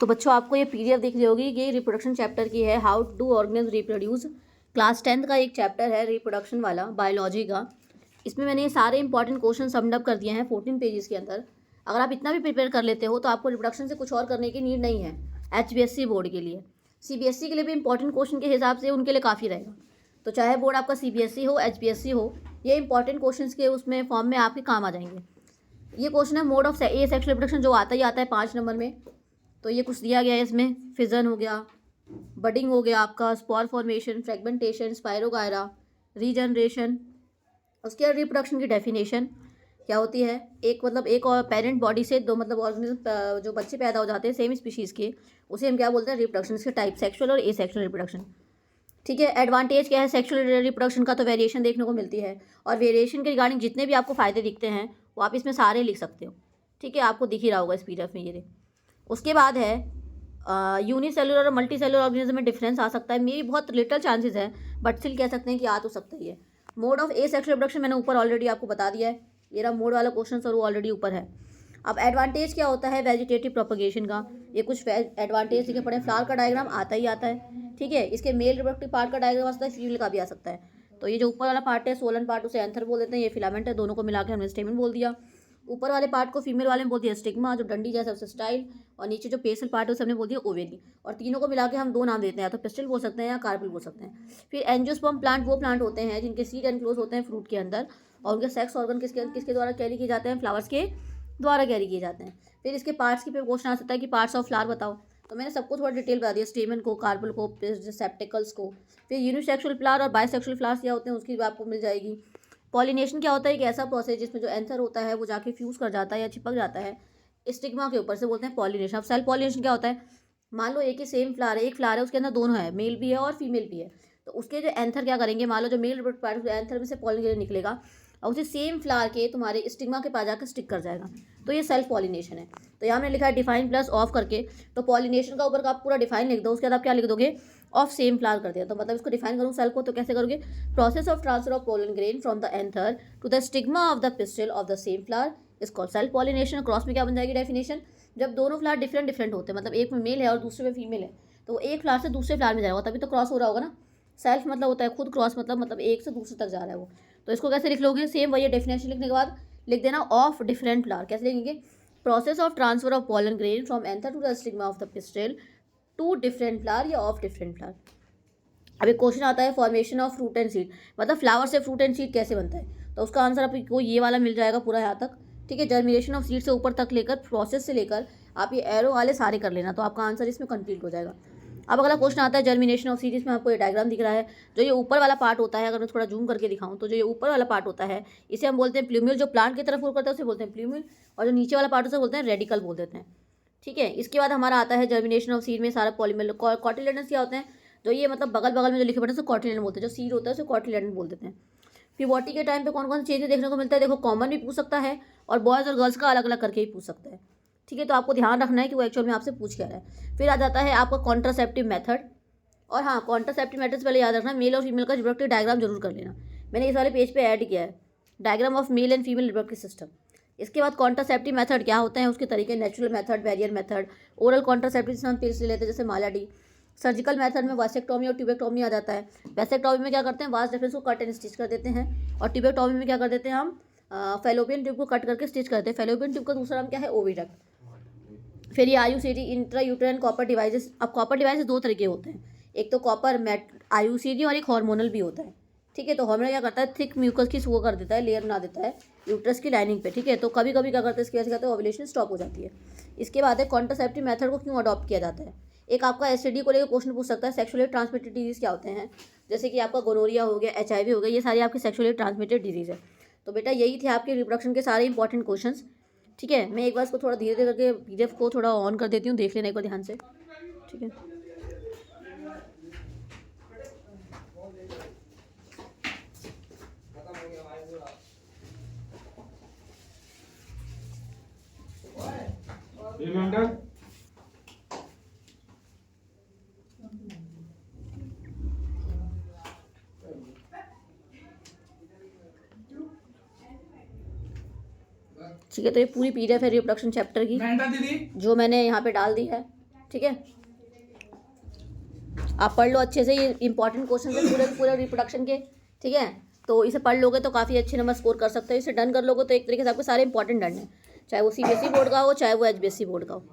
तो बच्चों आपको ये पीडीएफ दिख रही होगी, ये रिप्रोडक्शन चैप्टर की है, how do organism reproduce. Class 10th का एक चैप्टर है रिप्रोडक्शन वाला, बायोलॉजी का। इसमें मैंने ये सारे इंपॉर्टेंट क्वेश्चन समड अप कर दिए हैं 14 पेजेस के अंदर। अगर आप इतना भी प्रिपेयर कर लेते हो तो आपको रिप्रोडक्शन से कुछ और करने की नीड नहीं है। HBSC बोर्ड के लिए, CBSE के लिए भी इंपॉर्टेंट क्वेश्चन के हिसाब से उनके लिए काफ़ी रहेगा। तो चाहे बोर्ड आपका CBSE हो, HBSC हो, ये इंपॉर्टेंट क्वेश्चन के उसमें फॉर्म में आपके काम आ जाएंगे। ये क्वेश्चन है mode of A sexual reproduction, जो आता ही आता है 5 नंबर में। तो ये कुछ दिया गया है इसमें, फिजन हो गया, बडिंग हो गया आपका, spar formation, fragmentation, spirogyra, regeneration. उसके बाद रिप्रोडक्शन की डेफिनेशन क्या होती है, एक मतलब एक और पेरेंट बॉडी से दो मतलब ऑर्गेनिज्म जो बच्चे पैदा हो जाते हैं सेम स्पीशीज़ के, उसे हम क्या बोलते हैं, रिप्रोडक्शन। इसके टाइप सेक्सुअल और एसेक्सुअल रिप्रोडक्शन। ठीक है, एडवांटेज क्या है सेक्सुअल रिप्रोडक्शन का, तो वेरिएशन देखने को मिलती है। और वेरिएशन के रिगार्डिंग जितने भी आपको फ़ायदे दिखते हैं वो आप इसमें सारे लिख सकते हो। ठीक है, आपको दिख ही रहा होगा इस पीडीएफ में ये। उसके बाद है यूनिसेलुलर और मल्टी सेलुलर ऑर्गेनिज्म में डिफरेंस आ सकता है, मे भी बहुत लिटल चांसेस है, बट स्टिल कह सकते हैं कि आ तो सकता ही है। Mode of A sexual reproduction मैंने ऊपर ऑलरेडी आपको बता दिया है, ये रहा मोड वाला क्वेश्चन और वो ऑलरेडी ऊपर है। अब एडवांटेज क्या होता है वेजिटेटिव प्रोपगेशन का, ये कुछ एडवांटेज लिखे पड़े। फ्लावर का डायग्राम आता ही आता है। ठीक है, इसके मेल रिप्रोडक्टिव पार्ट का डायग्राम आ सकता है, फीमेल का भी आ सकता है। तो ये जो ऊपर वाला पार्ट है सोलन पार्ट, उसे एंथर बोल देते हैं, ये फिलामेंट है, दोनों को मिला के हमने स्टेमन बोल दिया। ऊपर वाले पार्ट को फीमेल वाले में बोल दिया स्टिग्मा, जो डंडी जैसा उसे स्टाइल, और नीचे जो पेसल पार्ट है उसे हमने बोल दिया ओवेरी। और तीनों को मिला के हम दो नाम देते हैं, या तो पिस्टल बोल सकते हैं या कार्पेल बोल सकते हैं। फिर एंजियोस्पर्म प्लांट वो प्लांट होते हैं जिनके सीड एनक्लोज होते हैं फ्रूट के अंदर, और उनके सेक्स ऑर्गन किसके द्वारा कैरी किए जाते हैं, फ्लावर्स के द्वारा कैरी किए जाते हैं। फिर इसके पार्ट्स की क्वेश्चन आ सकता है कि पार्ट्स ऑफ फ्लावर बताओ, तो मैंने सबको थोड़ा डिटेल बता दिया, स्टेमन को, कार्पेल को, सेप्टिकल्स को। फिर यूनिसेक्सुअल फ्लावर और बाइसेक्सुअल फ्लावर्स क्या होते हैं उसकी भी आपको मिल जाएगी। पॉलिनेशन क्या होता है, एक ऐसा प्रोसेस जिसमें जो एंथर होता है वो जाके फ्यूज़ कर जाता है या चिपक जाता है स्टिग्मा के ऊपर, से बोलते हैं पॉलिनेशन। अब सेल्फ पॉलिनेशन क्या होता है, मान लो एक ही सेम फ्लावर है, एक फ्लावर है उसके अंदर दोनों है, मेल भी है और फीमेल भी है। तो उसके जो एंथर क्या करेंगे, मान लो जो मेल पार्ट एंथर में से पॉलिनेशन निकलेगा और उसे सेम फ्लावर के तुम्हारे स्टिग्मा के पास जाकर स्टिक कर जाएगा, तो ये सेल्फ पॉलिनेशन है। तो यहाँ हमने लिखा है डिफाइन प्लस ऑफ करके, तो पॉलिनेशन का ऊपर का आप पूरा डिफाइन लिख दो, उसके बाद आप क्या लिख दोगे, ऑफ सेम फ्लावर कर दिया। तो मतलब इसको डिफाइन करूँ सेल को, तो कैसे करोगे, process of transfer of pollen grain from the anther to the stigma of the pistil of the same flower is called self pollination. Cross में क्या बन जाएगी डेफिनेशन, जब दोनों फ्लावर डिफरेंट डिफरेंट होते हैं, मतलब एक में मेल है और दूसरे में फीमेल है, तो वो एक फ्लावर से दूसरे फ्लावर में जाएगा, तभी तो क्रॉस हो रहा होगा ना। सेल्फ मतलब होता है खुद, क्रॉस मतलब एक से दूसरे तक जा रहा है वो। तो इसको कैसे लिख लोगे, सेम वही डेफिनेशन लिखने के बाद लिख देना ऑफ डिफरेंट फ्लावर। कैसे लिखेंगे, process of transfer of pollen grain from anther to the stigma of the pistil to different flower या ऑफ डिफरेंट फ्लावर। अब एक क्वेश्चन आता है formation of fruit and seed, मतलब फ्लावर से फ्रूट एंड सीड कैसे बनता है, तो उसका आंसर आपको ये वाला मिल जाएगा पूरा यहाँ तक। ठीक है, जर्मिनेशन ऑफ सीड से ऊपर तक लेकर प्रोसेस से लेकर आप ये एरो वाले सारे कर लेना, तो आपका आंसर इसमें कंप्लीट हो जाएगा। अब अगला क्वेश्चन आता है जर्मिनेशन ऑफ सीड, इसमें आपको ये डायग्राम दिख रहा है, जो ये ऊपर वाला पार्ट होता है, अगर मैं थोड़ा जूम करके दिखाऊं तो जो ये ऊपर वाला पार्ट होता है इसे हम बोलते हैं प्लूम्यूल, जो प्लांट की तरफ ग्रो करता है उसे बोलते हैं प्लूम्यूल, और जो नीचे वाला पार्ट उसे बोलते हैं रेडिकल बोल देते हैं। ठीक है, इसके बाद हमारा आता है जर्मिनेशन ऑफ सीड में सारा पॉलीमर। कॉटिलेडन्स क्या होते हैं, जो ये मतलब बगल बगल में जो लिखे पड़े हैं उसे कॉटिलेडन बोलते हैं, जो सीड होता है उसे कॉटिलेडन बोल देते हैं। प्यूबर्टी के टाइम पे कौन कौन से चेंजेस देखने को मिलता है, देखो कॉमन भी पूछ सकता है और बॉयज़ और गर्ल्स का अलग अलग करके भी पूछ सकता है। ठीक है, तो आपको ध्यान रखना है कि वो एक्चुअल में आपसे पूछ क्या रहा है। फिर आ जाता है आपका कॉन्ट्रासेप्टिव मेथड, और हाँ कॉन्ट्रासेप्टिव मेथड से पहले याद रखना मेल और फीमेल का रिप्रोडक्टिव डायग्राम जरूर कर लेना, मैंने इस वाले पेज पे ऐड किया है diagram of male and female reproductive system. इसके बाद कॉन्ट्रासेप्टिव मेथड क्या होते हैं उसके तरीके, natural method, barrier method, oral contraceptive जिसमें हम पिल्स ले लेते हैं जैसे मालाडी। सर्जिकल मेथड में वासेक्टोमी और ट्यूबेक्टोमी आ जाता है। वैसेक्टोमी में क्या करते हैं, वास डिफरेंस को कट एंड स्टिच कर देते हैं, और ट्यूबेक्टोमी में क्या कर देते हैं हम फेलोपियन ट्यूब को कट करके स्टिच करते हैं। फेलोपियन ट्यूब का दूसरा नाम क्या है, ओविडक्ट। फिर ये IUCD intra uterine copper devices. अब कॉपर डिवाइसेस दो तरीके होते हैं, एक तो कॉपर मैट IUCD और एक हार्मोनल भी होता है। ठीक है, तो हार्मोनल क्या करता है, थिक म्यूकस की वो कर देता है, लेयर बना देता है यूट्रस की लाइनिंग पे। ठीक है, तो कभी कभी क्या करते हैं इसकी वजह से कहते हैं ओव्यूलेशन स्टॉप हो जाती है। इसके बाद है कॉन्ट्रासेप्टिव मेथड को क्यों अडॉप्ट किया जाता है। एक आपका STD को लेकर क्वेश्चन पूछ सकता है, सेक्सुअली ट्रांसमिटेड डिजीज क्या होते हैं, जैसे कि आपका गोनोरिया हो गया, HIV हो गया, ये सारी आपकी सेक्सुअली ट्रांसमिटेड डिजीज है। तो बेटा यही थे आपके रिप्रोडक्शन के सारे इंपॉर्टेंट क्वेश्चंस। ठीक है, मैं एक बार इसको थोड़ा धीरे धीरे करके PDF को थोड़ा ऑन कर देती हूँ, देख लेना एक बार ध्यान से। ठीक है, ठीक है, तो ये पूरी PDF है रिप्रोडक्शन चैप्टर की, जो मैंने यहाँ पे डाल दी है। ठीक है, आप पढ़ लो अच्छे से, ये इंपॉर्टेंट क्वेश्चन है पूरे पूरे रिप्रोडक्शन के, ठीक है। तो इसे पढ़ लोगे तो काफ़ी अच्छे नंबर स्कोर कर सकते हो। इसे डन कर लोगे तो एक तरीके से आपके सारे इंपॉर्टेंट डन है, चाहे वो CBSE बोर्ड का हो चाहे वो HBSE बोर्ड का हो।